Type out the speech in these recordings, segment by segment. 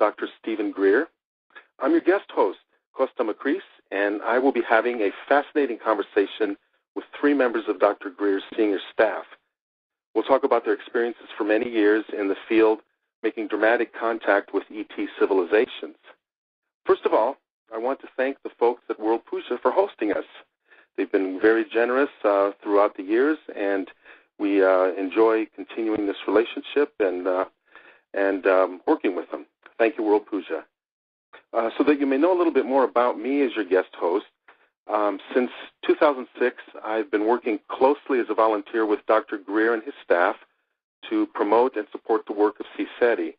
Dr. Steven Greer. I'm your guest host, Kosta Makreas, and I will be having a fascinating conversation with three members of Dr. Greer's senior staff. We'll talk about their experiences for many years in the field, making dramatic contact with ET civilizations. First of all, I want to thank the folks at World Puja for hosting us. They've been very generous throughout the years, and we enjoy continuing this relationship and working with them. Thank you, World Puja. So that you may know a little bit more about me as your guest host, since 2006, I've been working closely as a volunteer with Dr. Greer and his staff to promote and support the work of CSETI.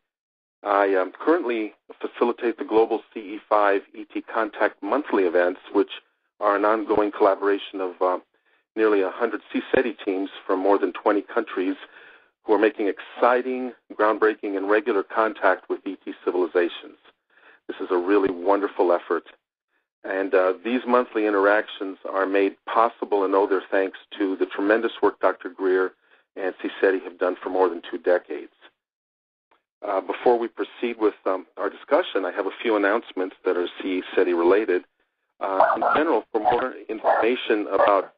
I currently facilitate the global CE5 ET Contact monthly events, which are an ongoing collaboration of nearly 100 CSETI teams from more than 20 countries who are making exciting, groundbreaking, and regular contact with ET civilizations. This is a really wonderful effort. And these monthly interactions are made possible and owe their thanks to the tremendous work Dr. Greer and CSETI have done for more than 2 decades. Before we proceed with our discussion, I have a few announcements that are CSETI related. In general, for more information about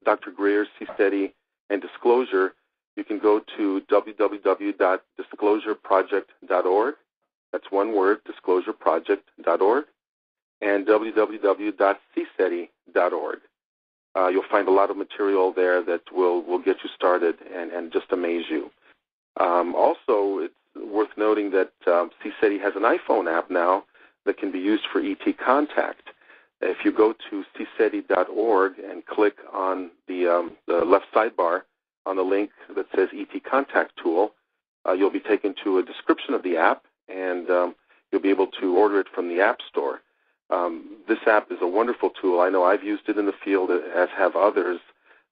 Dr. Greer, CSETI, and disclosure, you can go to www.disclosureproject.org. That's one word, disclosureproject.org, and www.cseti.org. You'll find a lot of material there that will get you started and just amaze you. Also, it's worth noting that CSETI has an iPhone app now that can be used for ET contact. If you go to cseti.org and click on the left sidebar on the link that says ET Contact Tool, you'll be taken to a description of the app, and you'll be able to order it from the App Store. This app is a wonderful tool. I know I've used it in the field, as have others,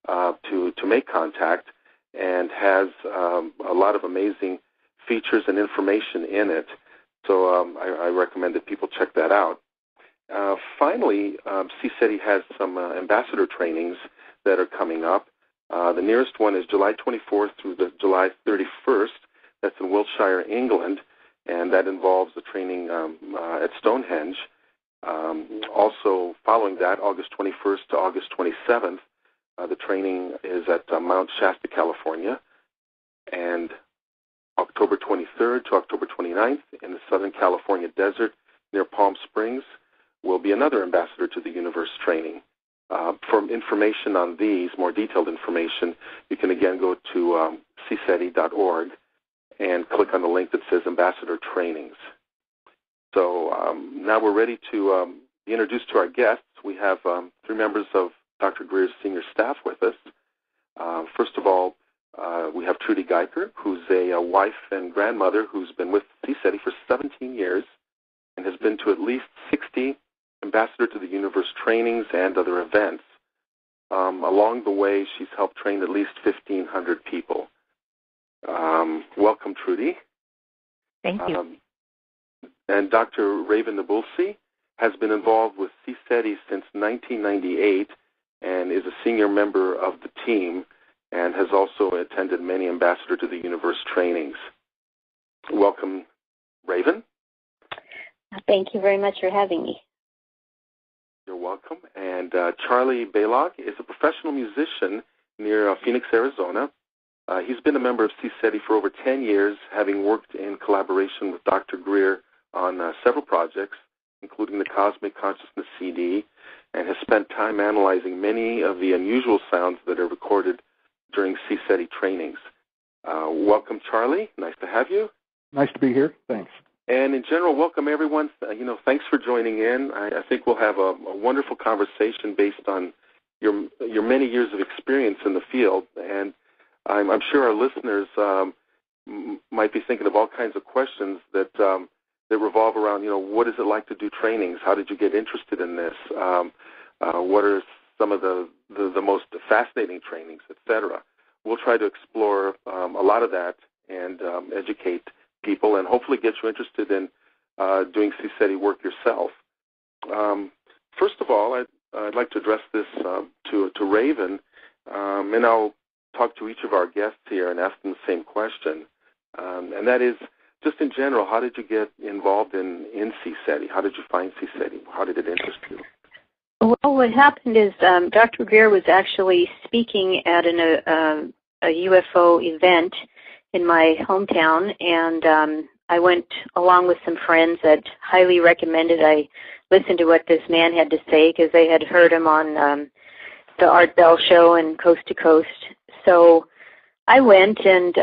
to make contact, and has a lot of amazing features and information in it. So I recommend that people check that out. Finally, CSETI has some ambassador trainings that are coming up. The nearest one is July 24th through July 31st. That's in Wiltshire, England, and that involves the training at Stonehenge. Also, following that, August 21st to August 27th, the training is at Mount Shasta, California, and October 23rd to October 29th in the Southern California desert near Palm Springs will be another Ambassador to the Universe training. For information on these, more detailed information, you can again go to cseti.org and click on the link that says Ambassador Trainings. So now we're ready to be introduced to our guests. We have 3 members of Dr. Greer's senior staff with us. First of all, we have Trudy Guyker, who's a wife and grandmother who's been with CSETI for 17 years and has been to at least 60 Ambassador to the Universe trainings and other events. Along the way, she's helped train at least 1,500 people. Welcome, Trudy. Thank you. And Dr. Raven Nabulsi has been involved with CSETI since 1998 and is a senior member of the team and has also attended many Ambassador to the Universe trainings. Welcome, Raven. Thank you very much for having me. You're welcome. And Charlie Balogh is a professional musician near Phoenix, Arizona. He's been a member of CSETI for over 10 years, having worked in collaboration with Dr. Greer on several projects, including the Cosmic Consciousness CD, and has spent time analyzing many of the unusual sounds that are recorded during CSETI trainings. Welcome, Charlie. Nice to have you. Nice to be here. Thanks. And in general, welcome everyone. Thanks for joining in. I think we'll have a wonderful conversation based on your many years of experience in the field. And I'm sure our listeners might be thinking of all kinds of questions that revolve around, what is it like to do trainings? How did you get interested in this? What are some of the most fascinating trainings, etc.? We'll try to explore a lot of that and educate people and hopefully get you interested in doing CSETI work yourself. First of all, I'd like to address this to Raven, and I'll talk to each of our guests here and ask them the same question, and that is, just in general, how did you get involved in CSETI? How did you find CSETI? How did it interest you? Well, what happened is Dr. Greer was actually speaking at a UFO event in my hometown, and I went along with some friends that highly recommended I listen to what this man had to say because they had heard him on the Art Bell show and Coast to Coast. So I went, and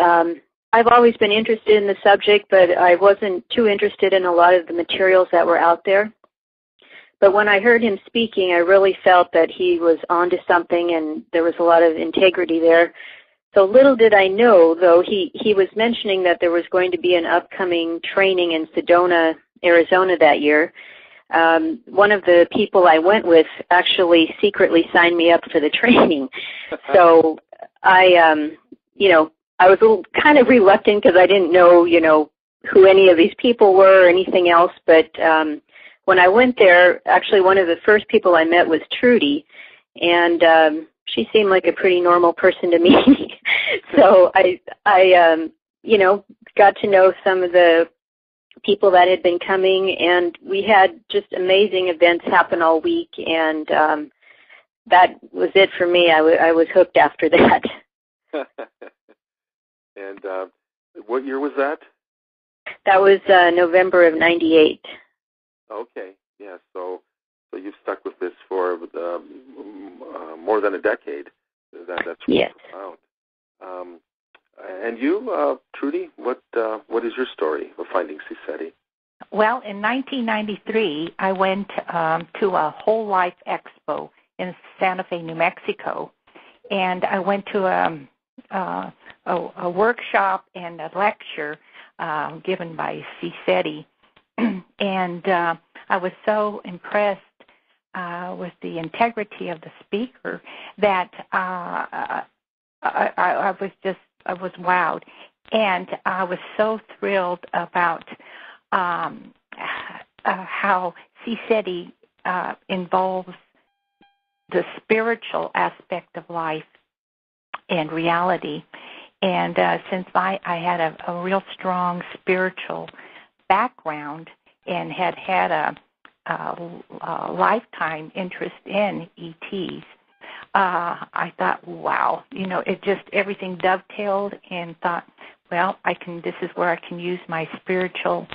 I've always been interested in the subject, but I wasn't too interested in a lot of the materials that were out there. But when I heard him speaking, I really felt that he was onto something, and there was a lot of integrity there. So little did I know, though, he was mentioning that there was going to be an upcoming training in Sedona, Arizona that year. One of the people I went with actually secretly signed me up for the training. So I was a little kind of reluctant because I didn't know, who any of these people were or anything else. But when I went there, actually one of the first people I met was Trudy, and she seemed like a pretty normal person to me. So I got to know some of the people that had been coming, and we had just amazing events happen all week, and that was it for me. I was hooked after that. And what year was that? That was November of '98. Okay, yeah. So you've stuck with this for more than a decade. That's really yes. profound. And you, Trudy, what is your story of finding CSETI? Well, in 1993, I went to a Whole Life Expo in Santa Fe, New Mexico, and I went to a workshop and a lecture given by CSETI, and I was so impressed with the integrity of the speaker that I was wowed, and I was so thrilled about how CSETI involves the spiritual aspect of life and reality. And since I had a real strong spiritual background and had a lifetime interest in ETs, I thought, wow, it just everything dovetailed, and thought, well, this is where I can use my spiritual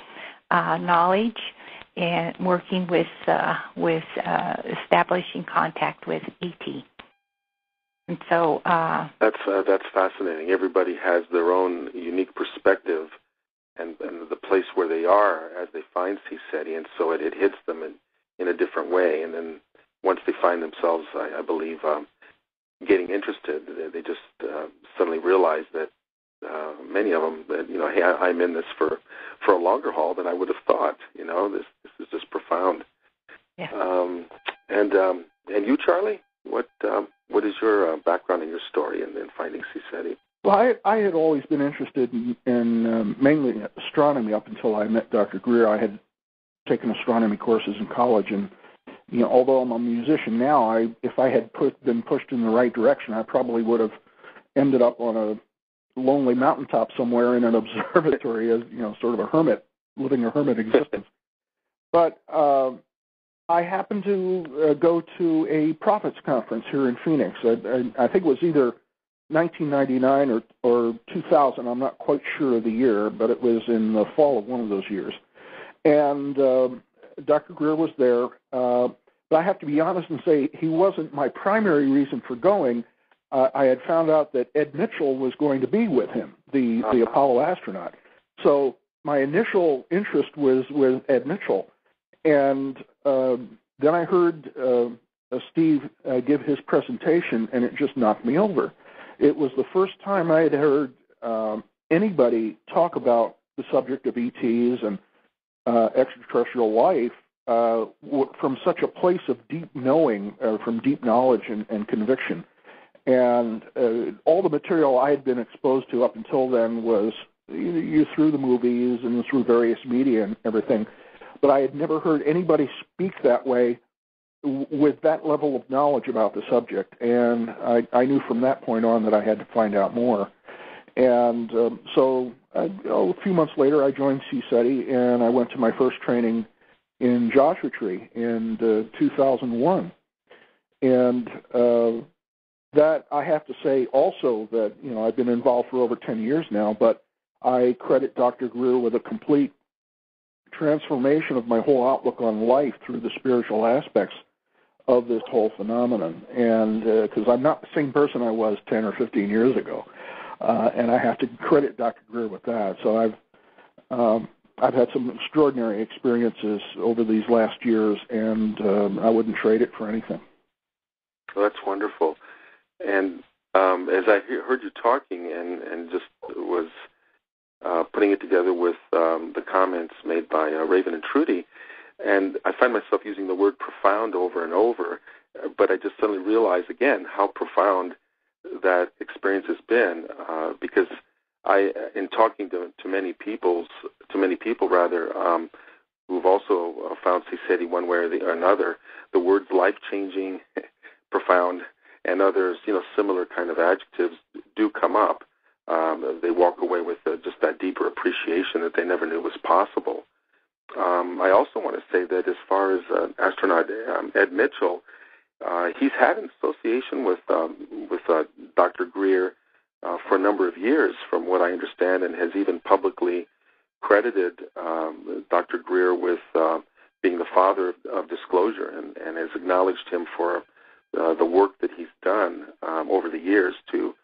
knowledge and working with establishing contact with ET. And so that's fascinating. Everybody has their own unique perspective and the place where they are as they find CSETI, and so it hits them in a different way. And then once they find themselves, I believe, getting interested, they just suddenly realize that many of them that hey, I'm in this for a longer haul than I would have thought. This is just profound. Yeah. And you, Charlie, what is your background and your story in finding CSETI? Well, I had always been interested in mainly astronomy up until I met Dr. Greer. I had taken astronomy courses in college, and although I'm a musician now, if I had been pushed in the right direction, I probably would have ended up on a lonely mountaintop somewhere in an observatory as sort of a hermit, living a hermit existence. But I happened to go to a prophets conference here in Phoenix. I think it was either 1999 or 2000. I'm not quite sure of the year, but it was in the fall of one of those years. And Dr. Greer was there, but I have to be honest and say he wasn't my primary reason for going. I had found out that Ed Mitchell was going to be with him, the Apollo astronaut. So my initial interest was with Ed Mitchell. And then I heard Steve give his presentation, and it just knocked me over. It was the first time I had heard anybody talk about the subject of ETs and extraterrestrial life from such a place of deep knowing, from deep knowledge and conviction. And all the material I had been exposed to up until then was through the movies and through various media and everything. But I had never heard anybody speak that way with that level of knowledge about the subject. And I knew from that point on that I had to find out more. And so a few months later, I joined CSETI, and I went to my first training in Joshua Tree in 2001. And that, I have to say also that, I've been involved for over 10 years now, but I credit Dr. Greer with a complete transformation of my whole outlook on life through the spiritual aspects of this whole phenomenon. And because I'm not the same person I was 10 or 15 years ago. And I have to credit Dr. Greer with that. So I've had some extraordinary experiences over these last years, and I wouldn't trade it for anything. Well, that's wonderful. And as I heard you talking and just was putting it together with the comments made by Raven and Trudy, and I find myself using the word profound over and over, but I just suddenly realize again how profound that experience has been, because in talking to many people who've also found CSETI one way or another, the words life-changing, profound, and others, similar kind of adjectives do come up. They walk away with just that deeper appreciation that they never knew was possible. I also want to say that as far as astronaut Ed Mitchell, he's had an association with Dr. Greer for a number of years, from what I understand, and has even publicly credited Dr. Greer with being the father of disclosure, and has acknowledged him for the work that he's done over the years to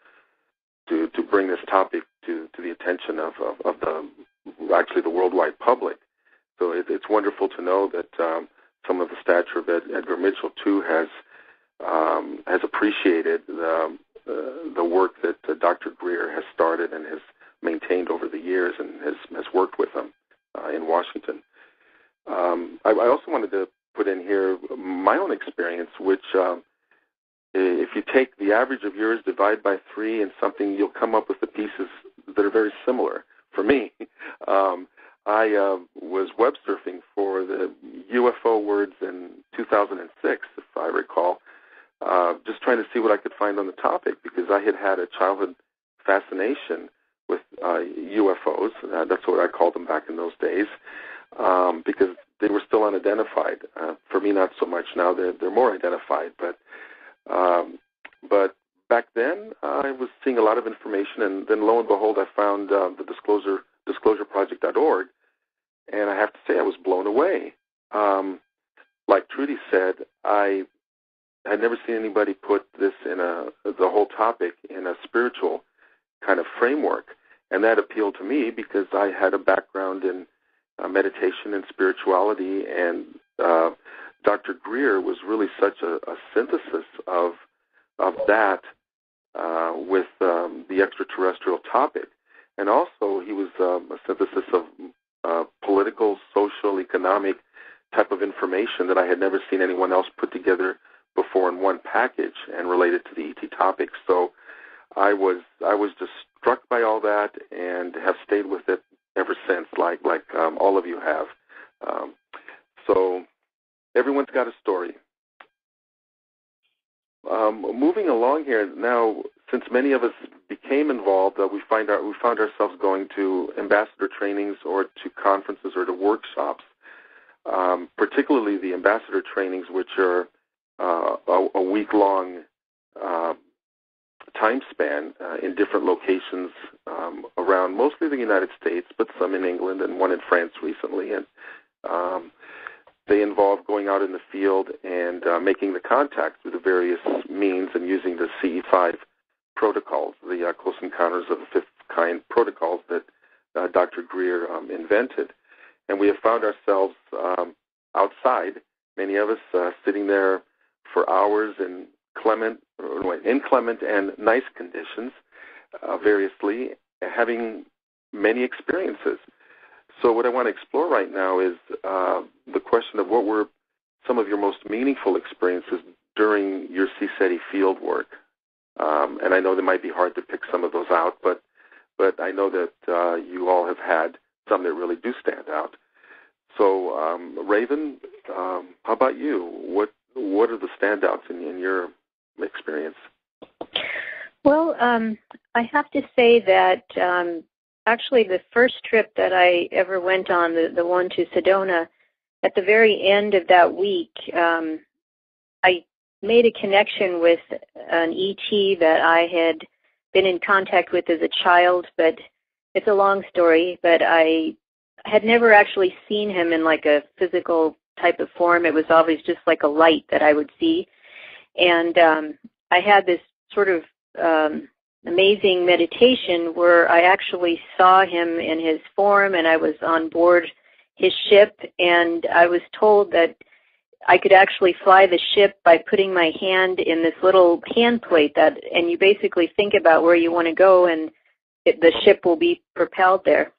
bring this topic to the attention of the worldwide public. So it's wonderful to know that some of the stature of Edgar Mitchell too has appreciated the work that Dr. Greer has started and has maintained over the years, and has worked with him in Washington. I also wanted to put in here my own experience, which if you take the average of yours, divide by 3 and something, you'll come up with the pieces that are very similar. For me, I was web surfing for the UFO words in 2006, if I recall, just trying to see what I could find on the topic, because I had a childhood fascination with UFOs. That's what I called them back in those days, because they were still unidentified. For me, not so much now. They're more identified, but back then I was seeing a lot of information, and then lo and behold, I found the disclosureproject.org, and I have to say I was blown away. Like Trudy said, I had never seen anybody put this in the whole topic in a spiritual kind of framework, and that appealed to me because I had a background in meditation and spirituality, and Dr. Greer was really such a synthesis of that with the extraterrestrial topic. And also he was a synthesis of political, social, economic type of information that I had never seen anyone else put together before in one package and related to the ET topic. So I was just struck by all that and have stayed with it ever since, like all of you have. So everyone's got a story. Moving along here now, since many of us became involved, we found ourselves going to ambassador trainings or to conferences or to workshops, particularly the ambassador trainings, which are a week-long time span in different locations around mostly the United States, but some in England and one in France recently. And they involve going out in the field and making the contact through the various means and using the CE5 protocols, the Close Encounters of the Fifth Kind protocols that Dr. Greer invented. And we have found ourselves outside, many of us sitting there for hours in inclement and nice conditions, variously, having many experiences. So what I want to explore right now is the question of what were some of your most meaningful experiences during your CSETI field work. And I know they might be hard to pick some of those out, but I know that you all have had some that really do stand out. So, Raven, how about you? What are the standouts in your experience? Well, I have to say that actually the first trip that I ever went on, the one to Sedona. At the very end of that week, I made a connection with an ET that I had been in contact with as a child, but it's a long story, but I had never actually seen him in like a physical type of form. It was always just like a light that I would see. And I had this sort of amazing meditation where I actually saw him in his form, and I was on board his ship, and I was told that I could actually fly the ship by putting my hand in this little hand plate and you basically think about where you want to go, and the ship will be propelled there.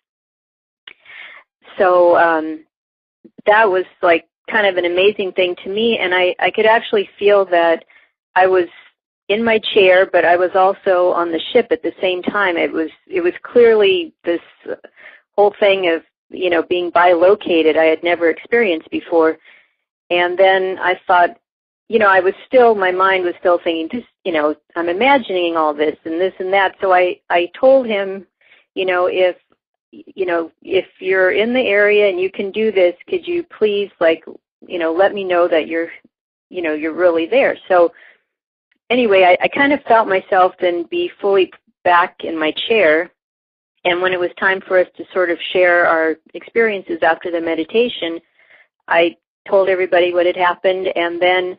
So that was like kind of an amazing thing to me, and I could actually feel that I was in my chair, but I was also on the ship at the same time. It was clearly this whole thing of, being bilocated I had never experienced before. And then I thought, my mind was still thinking, I'm imagining all this and this and that. So I told him, if you're in the area and you can do this, could you please, let me know that you're really there. So anyway, I kind of felt myself then be fully back in my chair. And when it was time for us to sort of share our experiences after the meditation, I told everybody what had happened, and then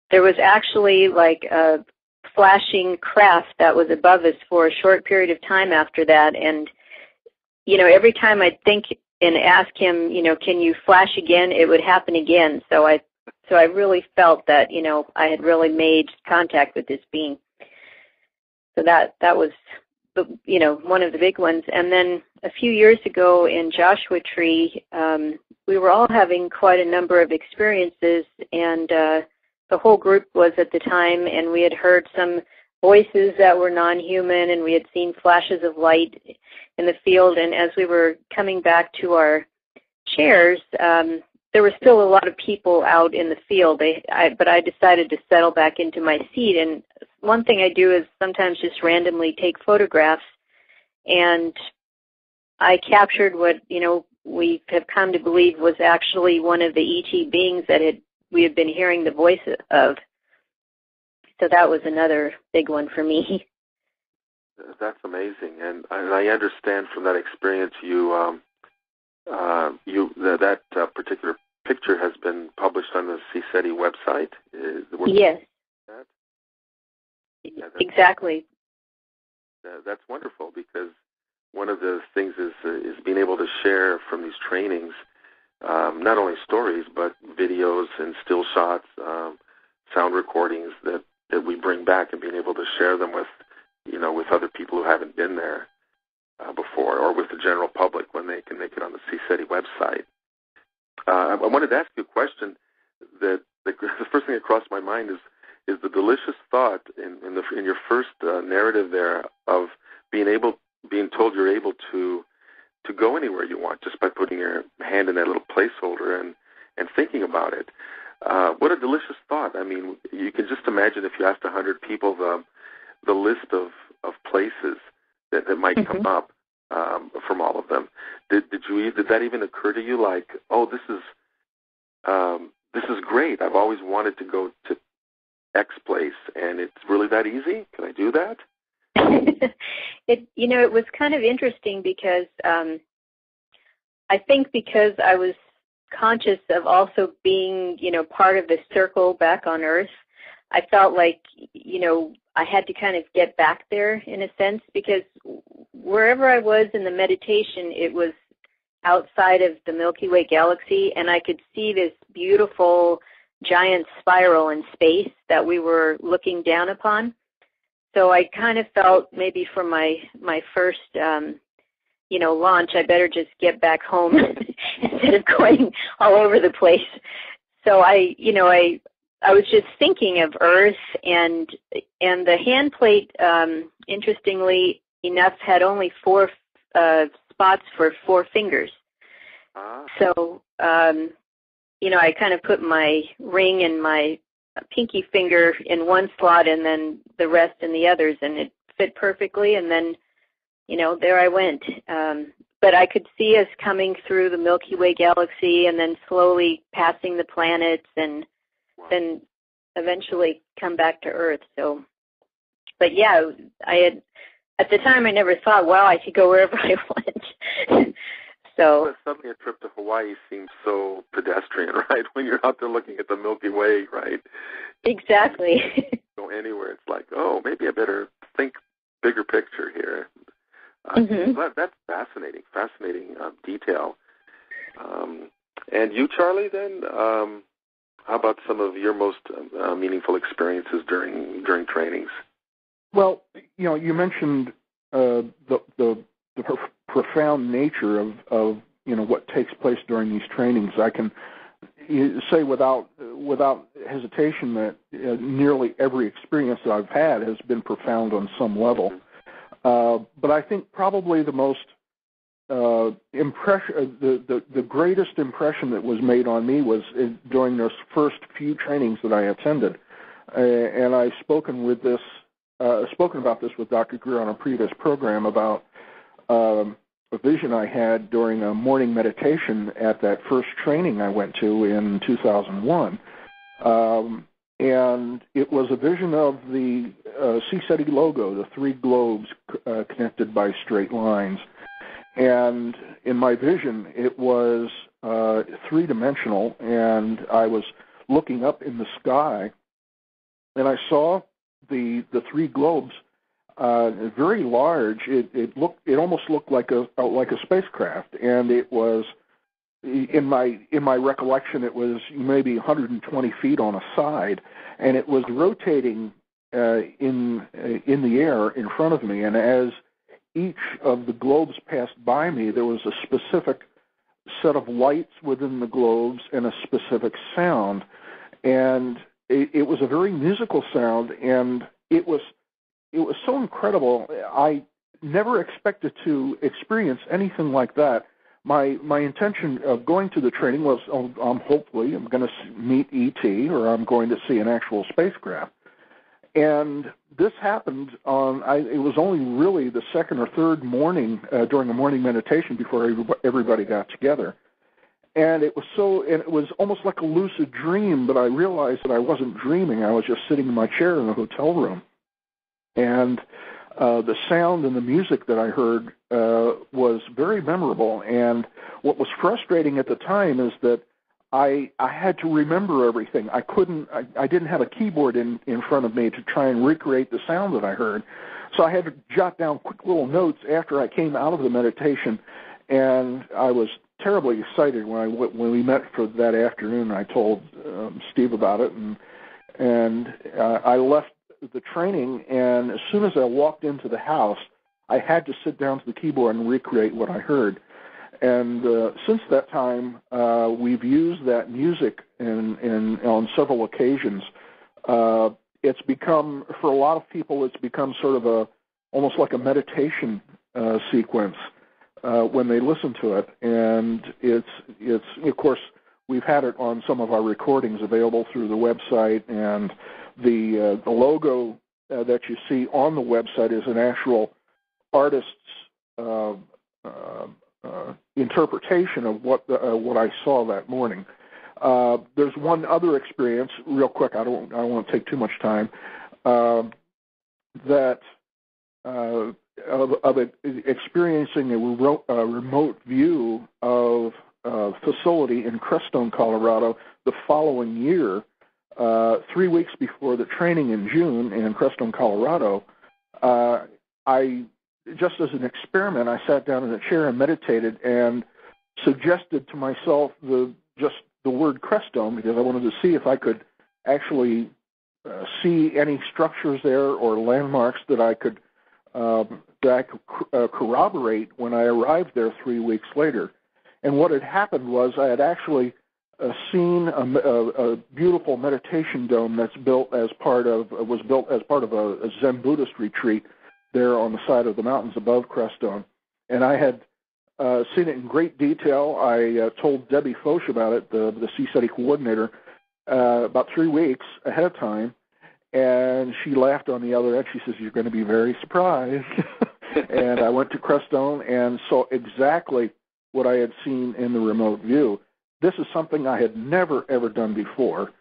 there was actually like a flashing craft that was above us for a short period of time after that. And, every time I'd think and ask him, can you flash again, it would happen again. So I really felt that, I had really made contact with this being. So that was, one of the big ones. And then a few years ago in Joshua Tree, we were all having quite a number of experiences, and the whole group was at the time, and we had heard some voices that were non-human, and we had seen flashes of light in the field. And as we were coming back to our chairs, there were still a lot of people out in the field, but I decided to settle back into my seat. And one thing I do is sometimes just randomly take photographs, and I captured what, we have come to believe was actually one of the ET beings that we had been hearing the voice of. So that was another big one for me. That's amazing, and I understand from that experience that particular picture has been published on the CSETI website. Yes. Exactly. That's wonderful, because one of the things is being able to share from these trainings, not only stories, but videos and still shots, sound recordings that we bring back, and being able to share them with other people who haven't been there before, or with the general public when they can make it on the CSETI website. I wanted to ask you a question. That the first thing that crossed my mind is the delicious thought in your first narrative there of being told you're able to go anywhere you want just by putting your hand in that little placeholder and thinking about it. What a delicious thought. I mean, you can just imagine if you asked 100 people the list of places that might come up from all of them. Did that even occur to you? Like, oh, this is great. I've always wanted to go to X place, and it's really that easy. Can I do that? It was kind of interesting because I think because I was conscious of also being, part of the circle back on Earth, I felt like, I had to kind of get back there in a sense, because wherever I was in the meditation, it was outside of the Milky Way galaxy, and I could see this beautiful giant spiral in space that we were looking down upon. So I kind of felt maybe from my first, launch, I better just get back home instead of going all over the place. So I was just thinking of Earth, and the hand plate, interestingly enough, had only 4 spots for 4 fingers. So, I kind of put my ring and my pinky finger in one slot and then the rest in the others, and it fit perfectly. And then there I went. But I could see us coming through the Milky Way galaxy and then slowly passing the planets and then eventually come back to Earth. So, but yeah, at the time I never thought, wow, I could go wherever I went. So suddenly a trip to Hawaii seems so pedestrian, right? When you're out there looking at the Milky Way, right? Exactly. Go anywhere, it's like, oh, maybe I better think bigger picture here. That's fascinating detail. And you, Charlie, then, how about some of your most meaningful experiences during trainings? Well, you mentioned the profound nature of what takes place during these trainings. I can say without hesitation that nearly every experience that I've had has been profound on some level. But I think probably the most impression, the greatest impression that was made on me was during those first few trainings that I attended, and I've spoken about this with Dr. Greer on a previous program about a vision I had during a morning meditation at that first training I went to in 2001. And it was a vision of the CSETI logo, the three globes connected by straight lines. And in my vision, it was three-dimensional, and I was looking up in the sky, and I saw the three globes very large. It almost looked like a spacecraft, and it was. In my recollection, it was maybe 120 feet on a side, and it was rotating in the air in front of me. And as each of the globes passed by me, there was a specific set of lights within the globes and a specific sound. And it was a very musical sound, and it was so incredible. I never expected to experience anything like that. My intention of going to the training was, hopefully, I'm going to meet E.T. or I'm going to see an actual spacecraft. And this happened it was only really the second or third morning during a morning meditation before everybody got together. And it was almost like a lucid dream, but I realized that I wasn't dreaming. I was just sitting in my chair in the hotel room. And the sound and the music that I heard was very memorable. And what was frustrating at the time is that I had to remember everything. I didn't have a keyboard in front of me to try and recreate the sound that I heard. So I had to jot down quick little notes after I came out of the meditation. And I was terribly excited when we met for that afternoon. I told Steve about it, and I left the training, and as soon as I walked into the house, I had to sit down to the keyboard and recreate what I heard. And since that time, we've used that music on several occasions. It's become, for a lot of people, it's become sort of almost like a meditation sequence when they listen to it. And it's of course, we've had it on some of our recordings available through the website, and the logo that you see on the website is an actual artist's interpretation of what I saw that morning. There's one other experience, real quick. I won't take too much time. That of experiencing a remote view of a facility in Crestone, Colorado, the following year. 3 weeks before the training in June in Crestone, Colorado, I, just as an experiment, I sat down in a chair and meditated and suggested to myself just the word Crestone, because I wanted to see if I could actually see any structures there or landmarks that I could corroborate when I arrived there 3 weeks later. And what had happened was I had actually seen a beautiful meditation dome that's built as part of a Zen Buddhist retreat there on the side of the mountains above Crestone. And I had seen it in great detail. I told Debbie Foch about it, the CSETI coordinator, about 3 weeks ahead of time, and she laughed on the other end. She says, "You're going to be very surprised." And I went to Crestone and saw exactly what I had seen in the remote view. This is something I had never, ever done before.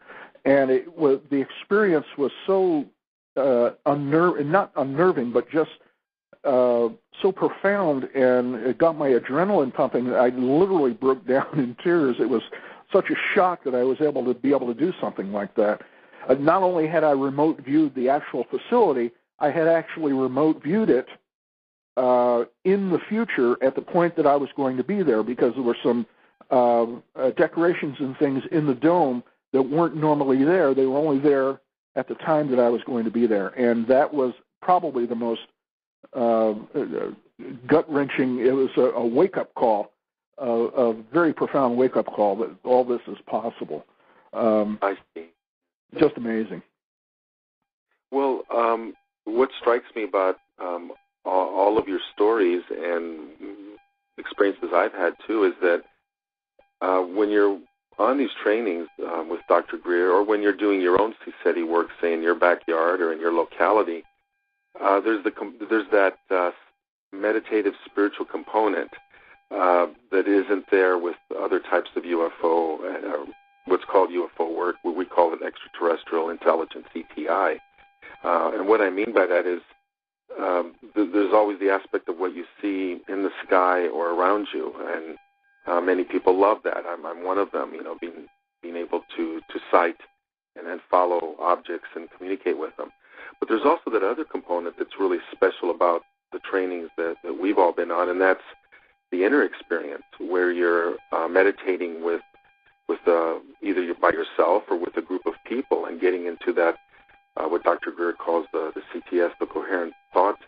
And the experience was so not unnerving, but just so profound, and it got my adrenaline pumping that I literally broke down in tears. It was such a shock that I was able to do something like that. Not only had I remote viewed the actual facility, I had actually remote viewed it in the future at the point that I was going to be there, because there were some decorations and things in the dome that weren't normally there. They were only there at the time that I was going to be there. And that was probably the most gut-wrenching. It was a wake-up call, a very profound wake-up call that all this is possible. I see. Just amazing. Well, what strikes me about all of your stories and experiences I've had, too, is that when you're on these trainings with Dr. Greer, or when you're doing your own CSETI work, say in your backyard or in your locality, there's that meditative spiritual component that isn't there with other types of UFO, what's called UFO work. We call it extraterrestrial intelligence, ETI. And what I mean by that is there's always the aspect of what you see in the sky or around you, and many people love that. I'm one of them, being able to sight and then follow objects and communicate with them. But there's also that other component that's really special about the trainings that we've all been on, and that's the inner experience, where you're meditating with either you're by yourself or with a group of people, and getting into that what Dr. Greer calls the CTS, the coherent thought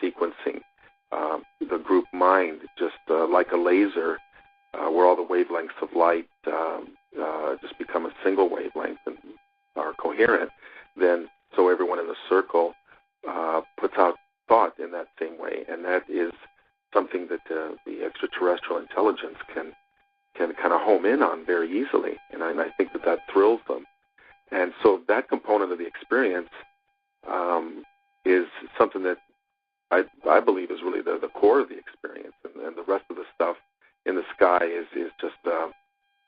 sequencing, the group mind, just like a laser, where all the wavelengths of light just become a single wavelength and are coherent. Then, so everyone in the circle puts out thought in that same way, and that is something that the extraterrestrial intelligence can kind of home in on very easily, and I think that thrills them. And so that component of the experience is something that I believe is really the core of the experience, and the rest of the stuff in the sky is just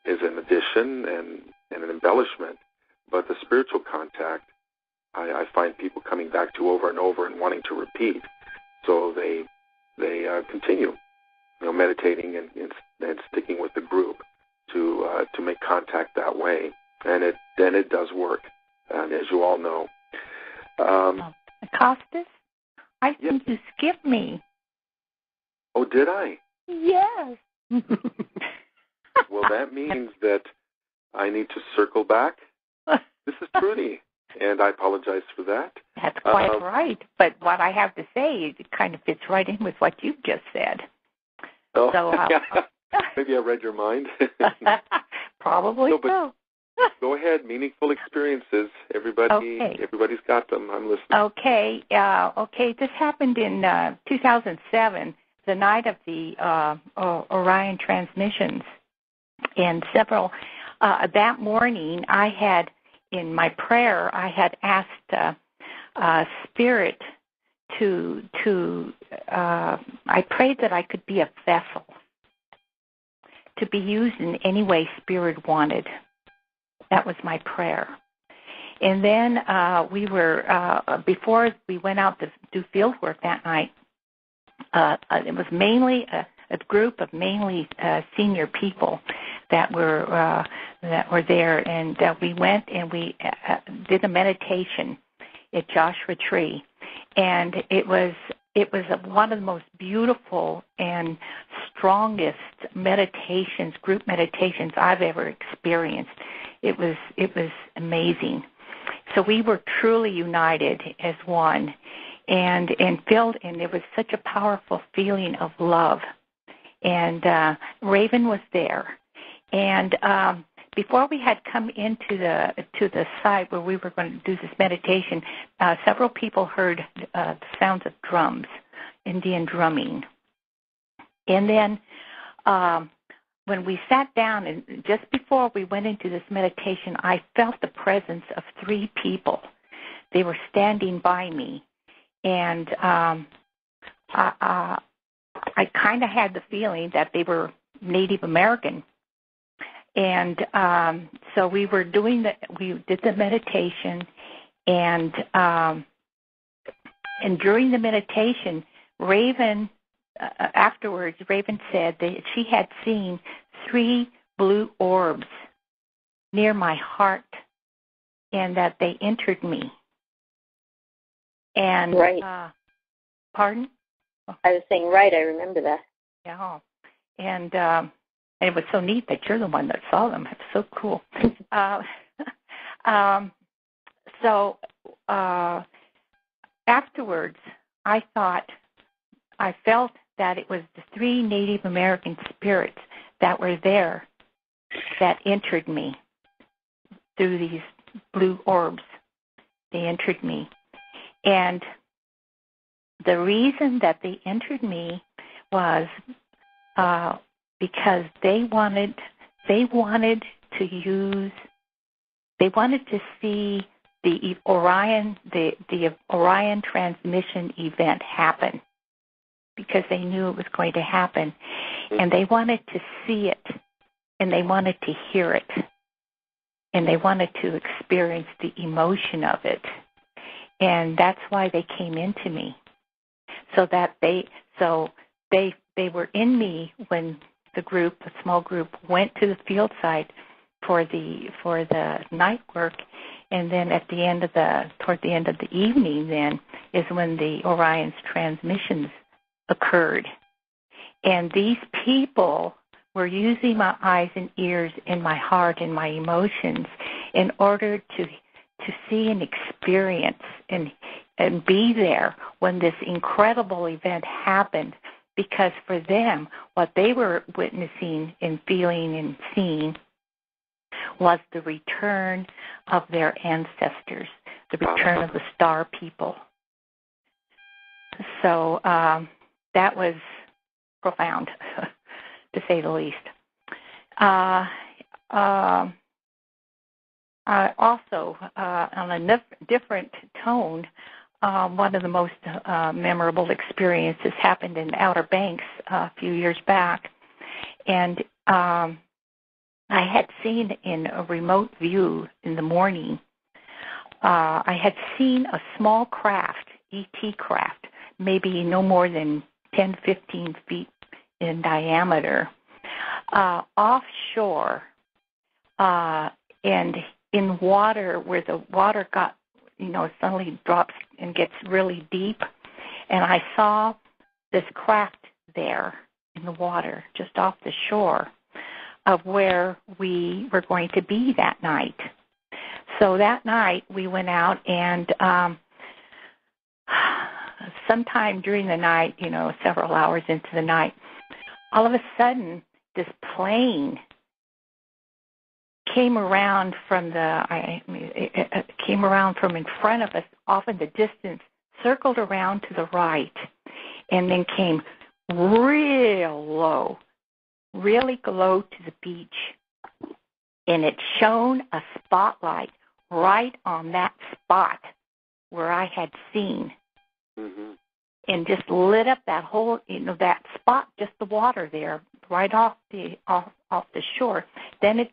is an addition and an embellishment. But the spiritual contact, I find people coming back to over and over and wanting to repeat. So they continue, meditating and sticking with the group to make contact that way, and it does work, and as you all know. Kostas, I think yes. you skipped me. Oh, did I? Yes. Well, that means that I need to circle back. This is Trudy, and I apologize for that. That's quite right. But what I have to say, it kind of fits right in with what you just said. Oh, so, maybe I read your mind. Probably so. Go ahead. Meaningful experiences. Everybody's got them. I'm listening. Okay. This happened in 2007, the night of the Orion transmissions, and several. That morning, I had in my prayer, I had asked Spirit to. I prayed that I could be a vessel to be used in any way Spirit wanted. That was my prayer. And then we were, before we went out to do field work that night, it was mainly a group of mainly senior people that were there, and we went and we did a meditation at Joshua Tree, and it was one of the most beautiful and strongest meditations, group meditations I've ever experienced. It was amazing. So we were truly united as one, and filled, and there was such a powerful feeling of love. And Raven was there, and before we had come into the site where we were going to do this meditation, several people heard the sounds of drums, Indian drumming, and then. When we sat down, and just before we went into this meditation, I felt the presence of 3 people. They were standing by me, and I kind of had the feeling that they were Native American. And so we did the meditation, and during the meditation, afterwards, Raven said that she had seen 3 blue orbs near my heart, and that they entered me. And right. Pardon? I was saying, right, I remember that. Yeah. And it was so neat that you're the one that saw them. It's so cool. So afterwards, I felt that it was the 3 Native American spirits that were there that entered me through these blue orbs. They entered me. And the reason that they entered me was because they wanted to see the Orion transmission event happen, because they knew it was going to happen, and they wanted to see it, and they wanted to hear it, and they wanted to experience the emotion of it. And that's why they came into me, so that they were in me when the small group, went to the field site for the night work, and then toward the end of the evening, then is when the Orion's transmissions occurred. And these people were using my eyes and ears and my heart and my emotions in order to see and experience and be there when this incredible event happened, because for them, what they were witnessing and feeling and seeing was the return of their ancestors, the return of the star people. So that was profound, to say the least. Also, on a different tone, one of the most memorable experiences happened in Outer Banks a few years back. And I had seen in a remote view in the morning, I had seen a small craft, ET craft, maybe no more than 10, 15 feet in diameter, offshore, and in water where the water got, suddenly drops and gets really deep. And I saw this craft there in the water, just off the shore of where we were going to be that night. So that night we went out, and sometime during the night, several hours into the night, all of a sudden this plane came around from came around from in front of us, off in the distance, circled around to the right, and then came real low, really low to the beach. And it shone a spotlight right on that spot where I had seen. Mm-hmm. And just lit up that whole, that spot, just the water there, right off the shore. Then it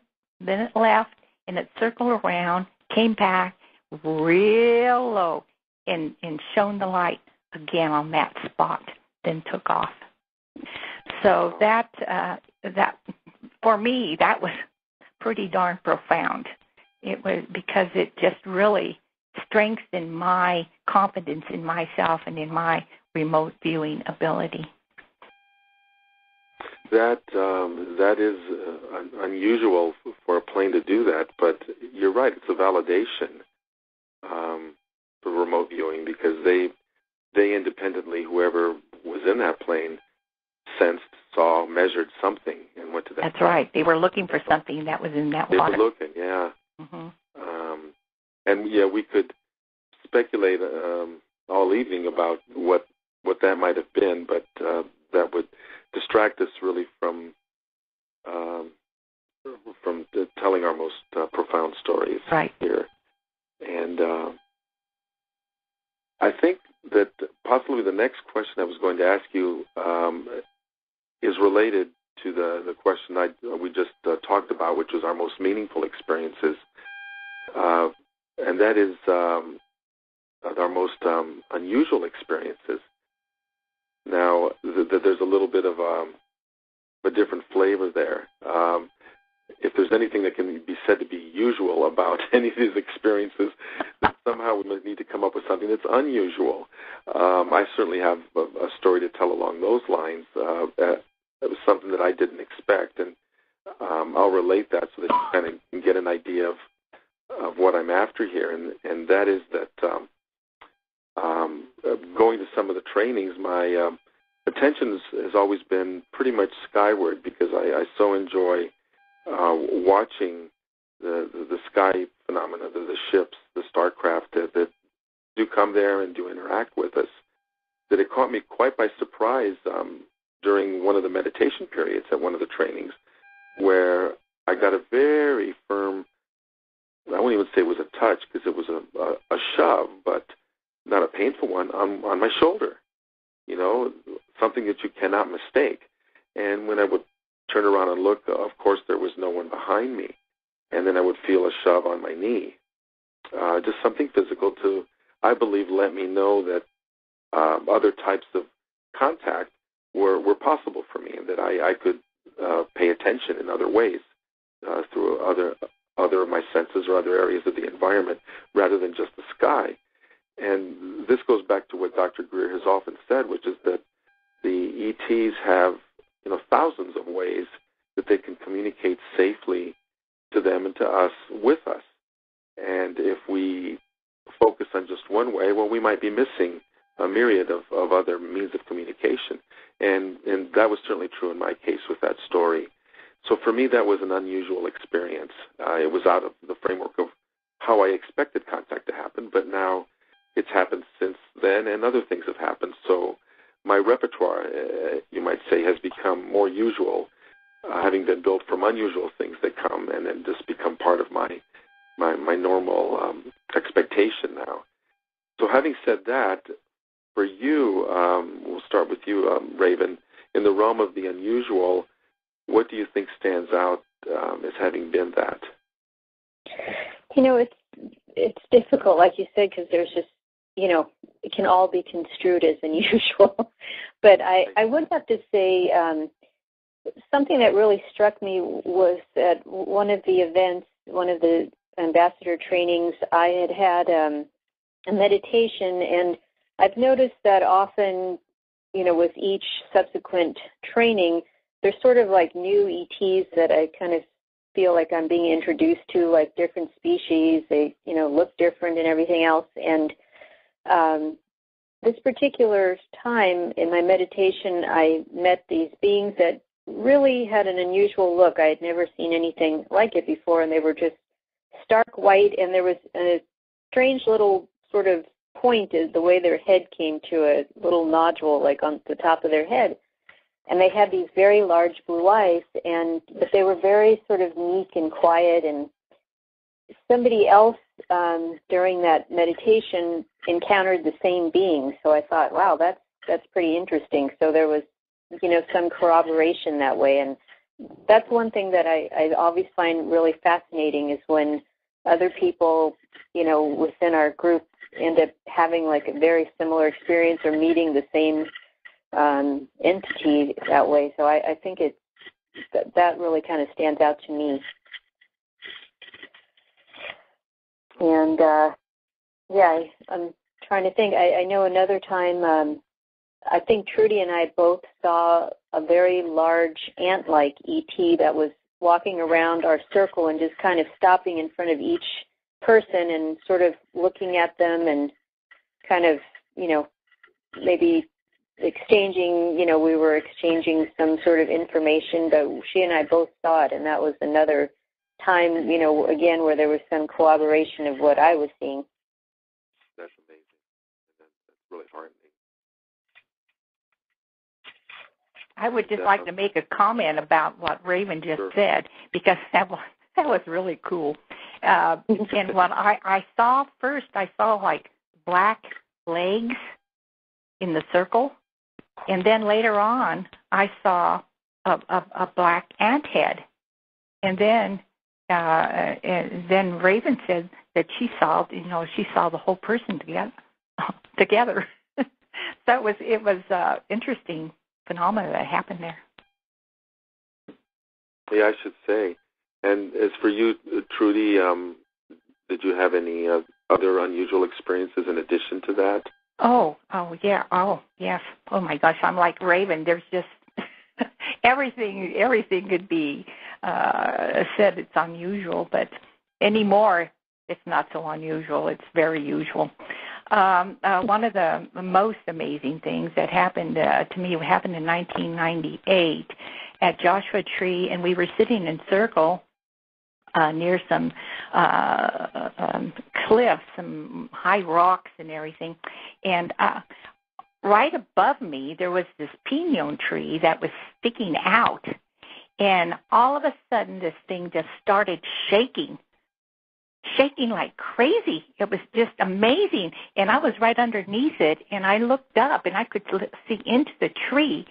left, and it circled around, came back real low, and shone the light again on that spot, then took off. So that for me, that was pretty darn profound. It was because it just really strengthened my confidence in myself and in my remote viewing ability. That is unusual for a plane to do that, but you're right. It's a validation for remote viewing, because they independently, whoever was in that plane, sensed, saw, measured something, and went to that. That's right. They were looking for something that was in that water. They were looking, yeah. Mm-hmm. And yeah, we could speculate all evening about what that might have been, but that would distract us really from telling our most profound stories right here. And I think that possibly the next question I was going to ask you is related to the question we just talked about, which was our most meaningful experiences, and that is our most unusual experiences. Now, there's a little bit of a different flavor there. If there's anything that can be said to be usual about any of these experiences, then somehow we must need to come up with something that's unusual. I certainly have a story to tell along those lines. It was something that I didn't expect, and I'll relate that so that you kind of can get an idea of what I'm after here, and that is that going to some of the trainings, my attention has always been pretty much skyward because I so enjoy watching the sky phenomena, the ships, the starcraft that do come there and do interact with us, that it caught me quite by surprise during one of the meditation periods at one of the trainings, where I got a very firm, I won't even say it was a touch because it was a shove, but not a painful one, on my shoulder, something that you cannot mistake. And when I would turn around and look, of course, there was no one behind me. And then I would feel a shove on my knee. Just something physical to, I believe, let me know that other types of contact were possible for me, and that I could pay attention in other ways through other of my senses or other areas of the environment rather than just the sky. And this goes back to what Dr. Greer has often said, which is that the ETs have thousands of ways that they can communicate safely to them and to us with us. And if we focus on just one way, well, we might be missing a myriad of other means of communication. And that was certainly true in my case with that story. So for me, that was an unusual experience. It was out of the framework of how I expected contact to happen, but now it's happened since then, and other things have happened. So my repertoire, you might say, has become more usual, having been built from unusual things that come and then just become part of my normal expectation now. So having said that, for you, we'll start with you, Raven, in the realm of the unusual, what do you think stands out as having been that? It's difficult, like you said, because there's just, it can all be construed as unusual. But I would have to say something that really struck me was at one of the events, one of the ambassador trainings, I had a meditation, and I've noticed that often, with each subsequent training, there's sort of like new ETs that I kind of feel like I'm being introduced to, like different species. They, look different and everything else. And this particular time in my meditation, I met these beings that really had an unusual look. I had never seen anything like it before, and they were just stark white, and there was a strange little sort of point is the way their head came to a little nodule, like on the top of their head. And they had these very large blue eyes, but they were very sort of meek and quiet. And somebody else during that meditation encountered the same being. So I thought, wow, that's pretty interesting. So there was, some corroboration that way. And that's one thing that I always find really fascinating is when other people, within our group end up having like a very similar experience or meeting the same entity that way. So I think that really kind of stands out to me. And I'm trying to think. I know another time, I think Trudy and I both saw a very large ant-like ET that was walking around our circle and just kind of stopping in front of each person and sort of looking at them and kind of, maybe exchanging, we were exchanging some sort of information, but she and I both saw it, and that was another time, again, where there was some corroboration of what I was seeing. That's amazing. That's really heartening. I would just like to make a comment about what Raven just said, because that was really cool. And when I saw like black legs in the circle. And then later on, I saw a black ant head. And then Raven said that she saw the whole person together. So it was interesting phenomena that happened there. Yeah, I should say. And as for you, Trudy, did you have any other unusual experiences in addition to that? Oh, yeah. Oh, yes. Oh, my gosh, I'm like Raven. There's just everything could be said it's unusual, but anymore it's not so unusual. It's very usual. One of the most amazing things that happened to me happened in 1998 at Joshua Tree, and we were sitting in circle near some cliffs, some high rocks and everything. And right above me, there was this pinon tree that was sticking out. And all of a sudden, this thing just started shaking like crazy. It was just amazing. And I was right underneath it, and I looked up, and I could see into the tree.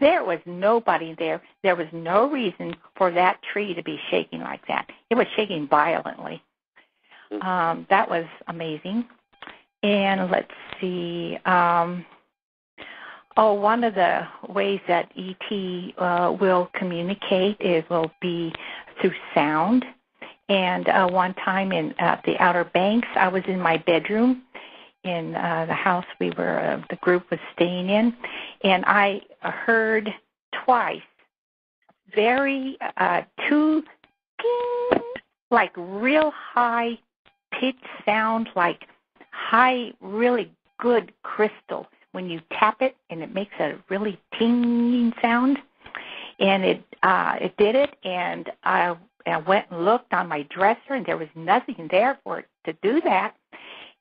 There was nobody there. There was no reason for that tree to be shaking like that. It was shaking violently. That was amazing. And let's see. One of the ways that ET will communicate will be through sound. And one time in the Outer Banks, I was in my bedroom in the house the group was staying in, and I heard twice very two like real high pitch sound, like high, really good crystal when you tap it, and it makes a really tinging sound. And it did it, and I went and looked on my dresser, and there was nothing there for it to do that.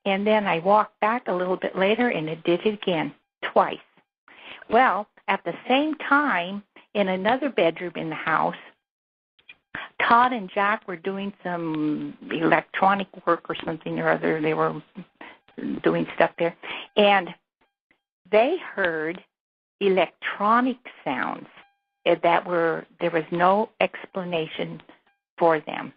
And then I walked back a little bit later, and it did it again, twice. Well, at the same time, in another bedroom in the house, Todd and Jack were doing some electronic work or something or other. They were doing stuff there. And they heard electronic sounds there was no explanation for them.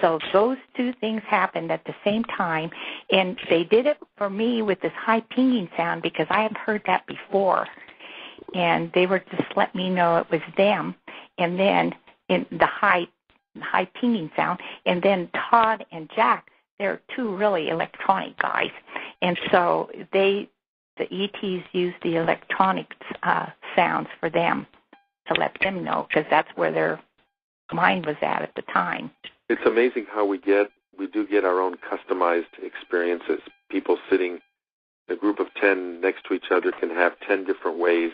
So those two things happened at the same time, and they did it for me with this high pinging sound because I had heard that before, and they were just let me know it was them, and then in the high pinging sound, and then Todd and Jack, they're two really electronic guys, and so the ETs used the electronic sounds for them to let them know because that's where their mind was at the time. It's amazing how we do get our own customized experiences. People sitting in a group of 10 next to each other can have 10 different ways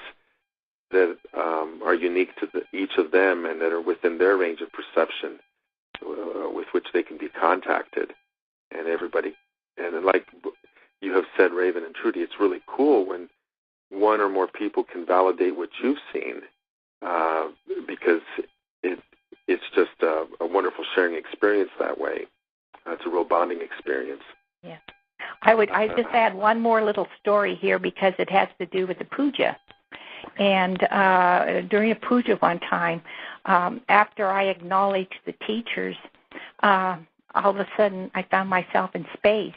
that are unique to each of them and that are within their range of perception with which they can be contacted. And everybody, and like you have said, Raven and Trudy, it's really cool when one or more people can validate what you've seen because it's just a wonderful sharing experience that way. It's a real bonding experience. Yeah. I just add one more little story here because it has to do with the puja. And during a puja one time, after I acknowledged the teachers, all of a sudden I found myself in space,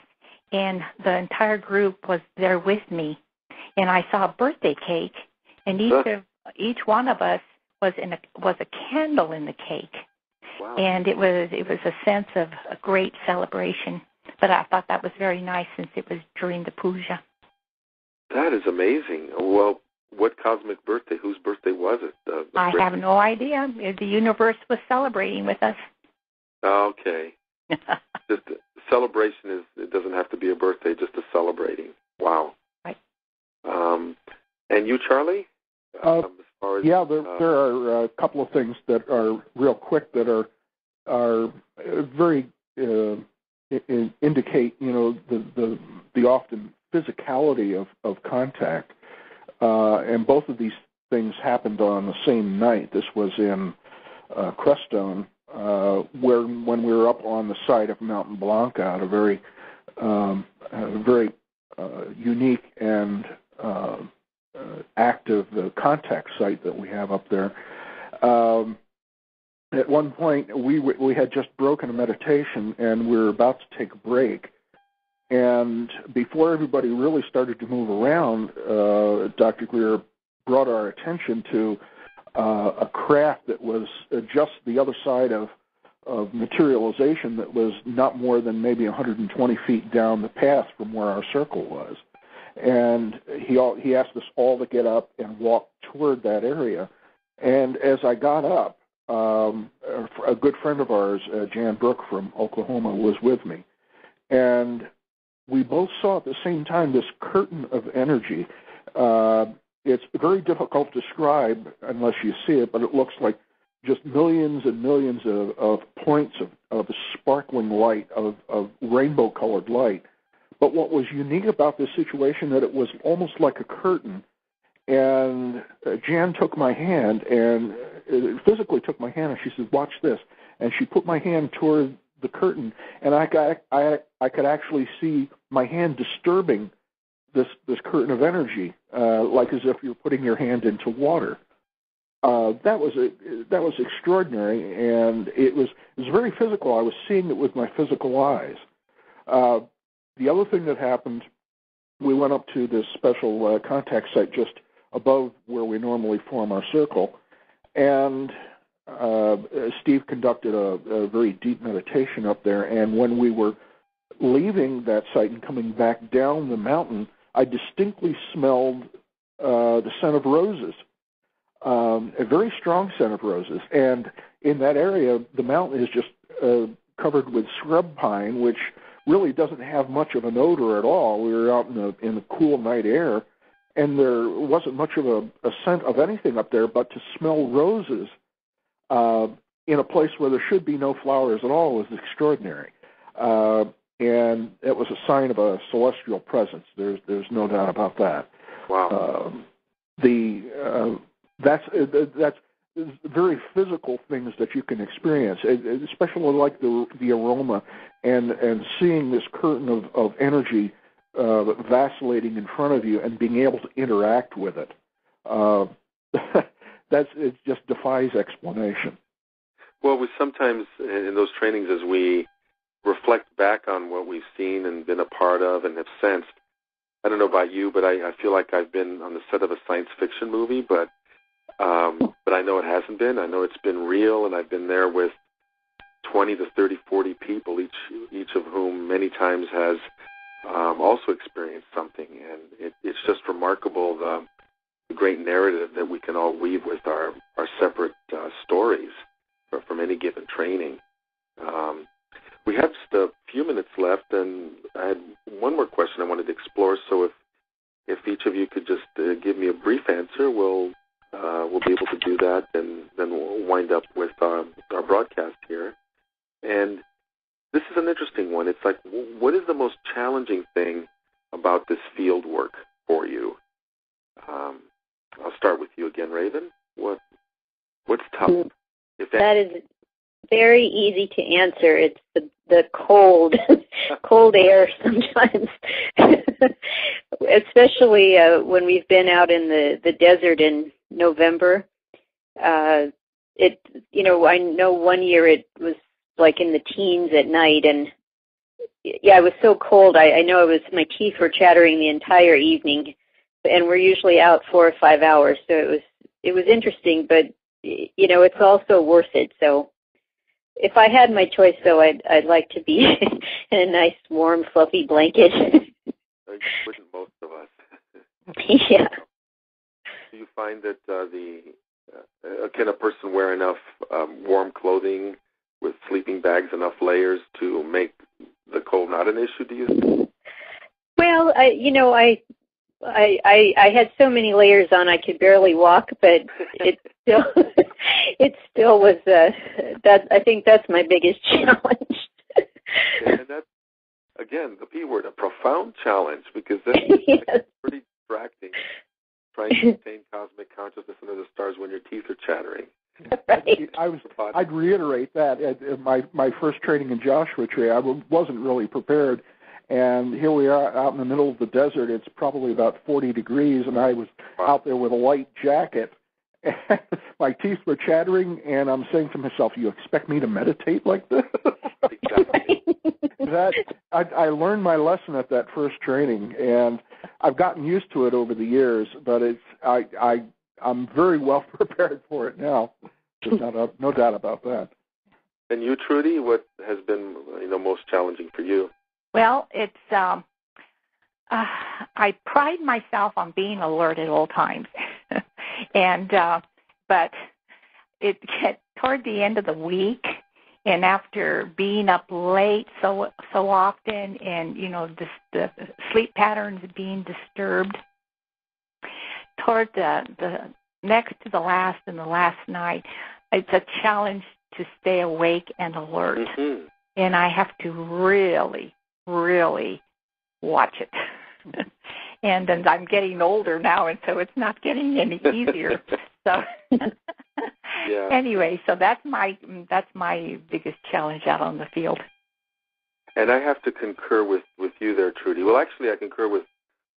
and the entire group was there with me. And I saw a birthday cake, and each one of us was a candle in the cake. Wow. And it was a sense of a great celebration. But I thought that was very nice since it was during the puja. That is amazing. Well, what cosmic birthday? Whose birthday was it? I have no idea. The universe was celebrating with us. Okay. Just celebration it doesn't have to be a birthday, just a celebrating. Wow. Right. And you, Charlie? Yeah, there are a couple of things that are real quick that are very indicate the often physicality of contact, and both of these things happened on the same night. This was in Crestone, when we were up on the side of Mount Blanca, at a very unique and active contact site that we have up there. At one point, we had just broken a meditation, and we were about to take a break. And before everybody really started to move around, Dr. Greer brought our attention to a craft that was just the other side of materialization that was not more than maybe 120 feet down the path from where our circle was. And he asked us all to get up and walk toward that area. And as I got up, a good friend of ours, Jan Brooke from Oklahoma, was with me. And we both saw at the same time this curtain of energy. It's very difficult to describe unless you see it, but it looks like just millions and millions of points of sparkling light, of rainbow-colored light. But what was unique about this situation, that it was almost like a curtain. And Jan took my hand and physically took my hand, and she said, "Watch this." And she put my hand toward the curtain, and I could actually see my hand disturbing this curtain of energy, like as if you're putting your hand into water. That was extraordinary, and it was very physical. I was seeing it with my physical eyes. The other thing that happened, we went up to this special contact site just above where we normally form our circle, and Steve conducted a very deep meditation up there, and when we were leaving that site and coming back down the mountain, I distinctly smelled the scent of roses, a very strong scent of roses. And in that area, the mountain is just covered with scrub pine, which really doesn't have much of an odor at all. We were out in the cool night air, and there wasn't much of a scent of anything up there, but to smell roses in a place where there should be no flowers at all was extraordinary. And it was a sign of a celestial presence. There's no doubt about that. Wow. That's very physical things that you can experience, especially like the aroma and seeing this curtain of energy vacillating in front of you and being able to interact with it. It just defies explanation. Well, we sometimes, in those trainings, as we reflect back on what we've seen and been a part of and have sensed, I don't know about you, but I feel like I've been on the set of a science fiction movie, but I know it hasn't been. I know it's been real, and I've been there with 20 to 30, 40 people, each of whom many times has also experienced something. And it's just remarkable the great narrative that we can all weave with our separate stories from any given training. We have just a few minutes left, and I had one more question I wanted to explore. So if each of you could just give me a brief answer, we'll be able to do that, and then we'll wind up with our broadcast here. And this is an interesting one. It's like, what is the most challenging thing about this field work for you? I'll start with you again, Raven. What's tough? That is very easy to answer. It's the cold, cold air sometimes, especially when we've been out in the desert in November. I know one year it was like in the teens at night, and yeah, it was so cold. I know my teeth were chattering the entire evening, and we're usually out 4 or 5 hours, so it was interesting, but it's also worth it. So if I had my choice, though, I'd like to be in a nice, warm, fluffy blanket. Wouldn't most of us? Yeah. Do you find that can a person wear enough warm clothing with sleeping bags, enough layers to make the cold not an issue, do you think? Well, I had so many layers on I could barely walk, but it still was I think that's my biggest challenge. And that's, again, the P word, a profound challenge, because that's pretty distracting, trying to maintain cosmic consciousness under the stars when your teeth are chattering. Right. I'd reiterate that. At my first training in Joshua Tree, I wasn't really prepared, And here we are out in the middle of the desert. It's probably about 40 degrees, and I was out there with a light jacket. And my teeth were chattering, and I'm saying to myself, "You expect me to meditate like this?" Exactly. I learned my lesson at that first training, and I've gotten used to it over the years. But I'm very well prepared for it now. There's no doubt about that. And you, Trudy, what has been most challenging for you? Well, it's I pride myself on being alert at all times, and but it get toward the end of the week, and after being up late so often, and the sleep patterns being disturbed, toward the next to the last and the last night, it's a challenge to stay awake and alert, mm-hmm. and I have to really watch it. And I'm getting older now, and so it's not getting any easier. So yeah. Anyway, so that's my biggest challenge out on the field. And I have to concur with you there, Trudy. Well, actually, I concur with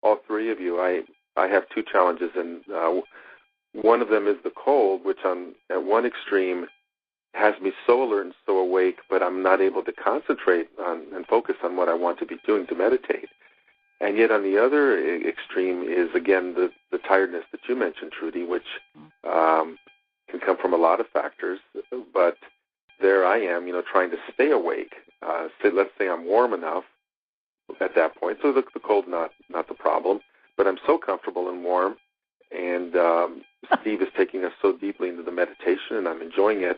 all three of you. I have two challenges, and one of them is the cold, which at one extreme has me so alert and so awake, but I'm not able to concentrate on and focus on what I want to be doing to meditate. And yet on the other extreme is, again, the tiredness that you mentioned, Trudy, which can come from a lot of factors. But there I am, trying to stay awake. Let's say I'm warm enough at that point, so the cold not the problem. But I'm so comfortable and warm, and Steve is taking us so deeply into the meditation, and I'm enjoying it,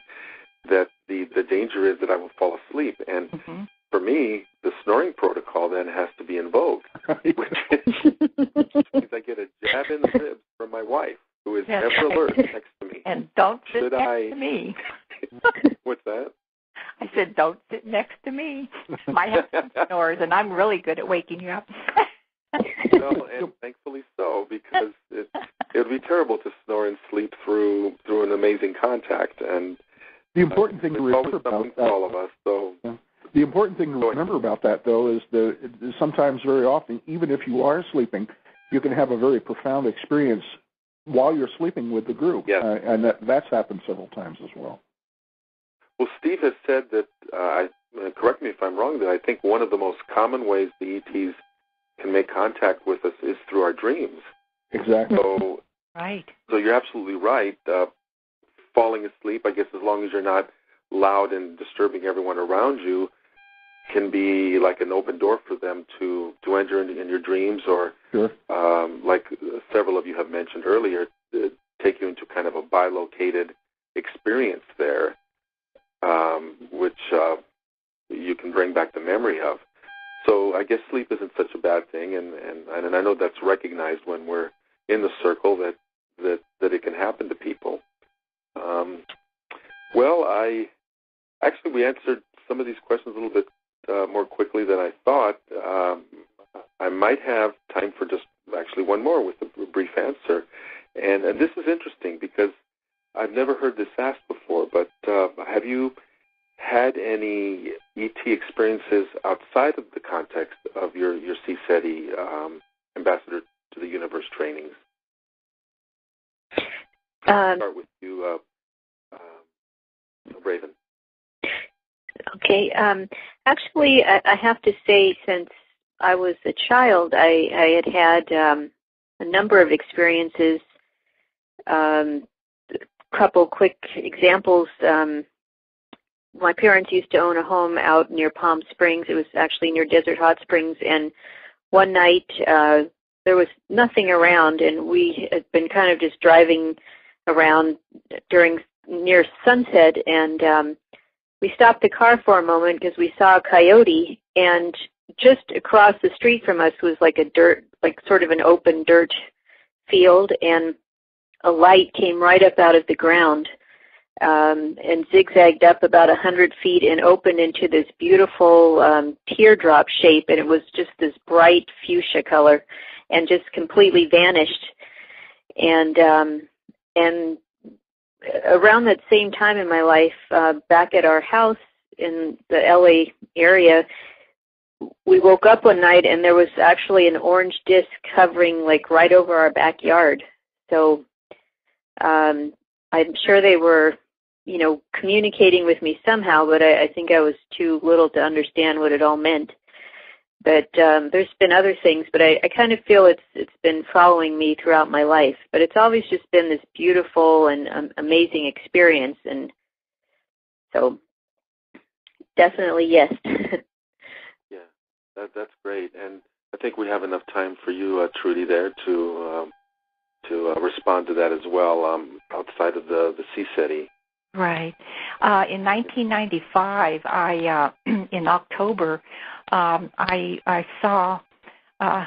that the danger is that I will fall asleep. And mm-hmm. for me, the snoring protocol then has to be invoked, which means I get a jab in the ribs from my wife, who is ever alert next to me. And don't sit next to me. What's that? I said, don't sit next to me. My husband snores, and I'm really good at waking you up. Well, and thankfully so, because it would be terrible to snore and sleep through an amazing contact. And the important thing to remember about that, for all of us. So. Yeah. The important thing to remember about that, though, is sometimes, very often, even if you are sleeping, you can have a very profound experience while you're sleeping with the group. Yes. And that's happened several times as well. Well, Steve has said that, correct me if I'm wrong, that I think one of the most common ways the ETs can make contact with us is through our dreams. Exactly. So, right. So you're absolutely right. Falling asleep, I guess, as long as you're not loud and disturbing everyone around you, can be like an open door for them to enter in your dreams, or sure. Like several of you have mentioned earlier, take you into kind of a bilocated experience there, which you can bring back the memory of. So I guess sleep isn't such a bad thing, and I know that's recognized when we're in the circle that it can happen to people. We answered some of these questions a little bit more quickly than I thought. I might have time for just actually one more with a brief answer. And this is interesting because I've never heard this asked before, but have you had any ET experiences outside of the context of your CSETI Ambassador to the Universe trainings? I'll start with you, Raven. Okay. Actually, I have to say, since I was a child, I had a number of experiences. A couple quick examples. My parents used to own a home out near Palm Springs. It was actually near Desert Hot Springs. And one night there was nothing around, and we had been kind of just driving around near sunset, and we stopped the car for a moment because we saw a coyote, and just across the street from us was like sort of an open dirt field, and a light came right up out of the ground and zigzagged up about 100 feet and opened into this beautiful teardrop shape, and it was just this bright fuchsia color and just completely vanished. And around that same time in my life, back at our house in the LA area, we woke up one night and there was actually an orange disc hovering like right over our backyard. So I'm sure they were, communicating with me somehow, but I think I was too little to understand what it all meant. But there's been other things, but I kind of feel it's been following me throughout my life. But it's always just been this beautiful and amazing experience, and so definitely yes. Yeah, that's great, and I think we have enough time for you, Trudy, there to respond to that as well. Outside of the CSETI. Right. In 1995, in October, I saw. I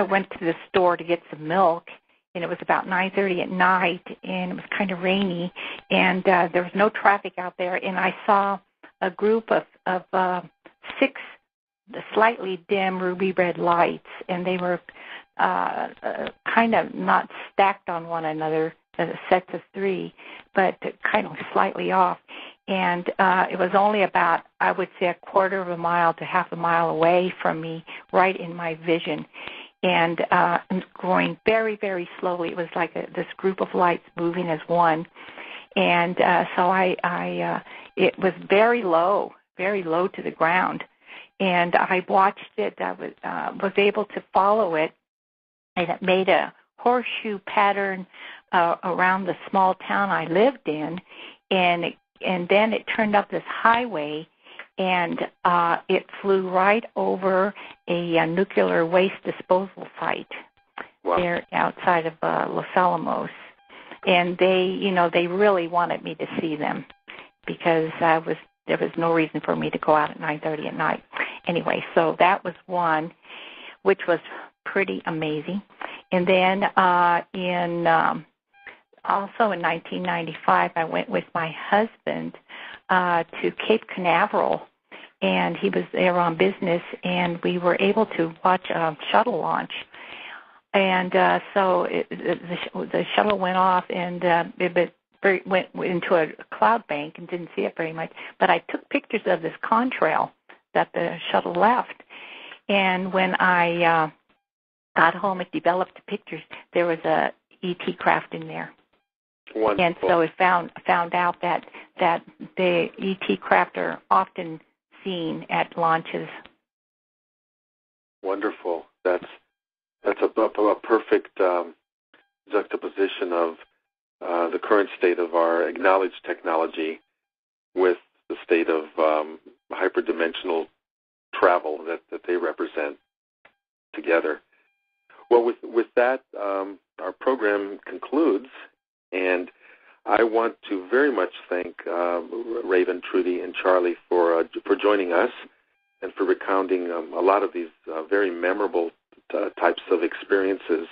went to the store to get some milk, and it was about 9:30 at night, and it was kind of rainy, and there was no traffic out there, and I saw a group of 6 slightly dim ruby red lights, and they were kind of not stacked on one another, sets of 3, but kind of slightly off. And it was only about, I would say, a quarter of a mile to half a mile away from me, right in my vision. And going very, very slowly. It was like this group of lights moving as one. And so it was very low to the ground. And I watched it. I was able to follow it, and it made a horseshoe pattern around the small town I lived in, and then it turned up this highway, and it flew right over a nuclear waste disposal site. Wow. There outside of Los Alamos. And they really wanted me to see them because there was no reason for me to go out at 9:30 at night. Anyway, so that was one, which was pretty amazing. And then also in 1995, I went with my husband to Cape Canaveral, and he was there on business, and we were able to watch a shuttle launch. And so the shuttle went off, and it went into a cloud bank and didn't see it very much. But I took pictures of this contrail that the shuttle left. And when I got home and developed the pictures, there was a E.T. craft in there. Wonderful. And so it found out that the E.T. craft are often seen at launches. Wonderful. That's a perfect juxtaposition of the current state of our acknowledged technology with the state of hyperdimensional travel that they represent together. Well, with that, our program concludes, and I want to very much thank Raven, Trudy, and Charlie for joining us and for recounting a lot of these very memorable types of experiences.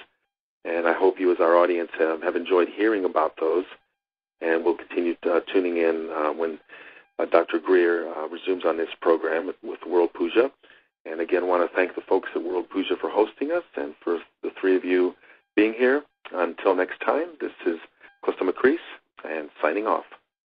And I hope you, as our audience, have enjoyed hearing about those. And we'll continue tuning in when Dr. Greer resumes on this program with World Puja. And again, want to thank the folks at World Puja for hosting us and for the 3 of you being here. Until next time, this is Kosta Makreas and signing off.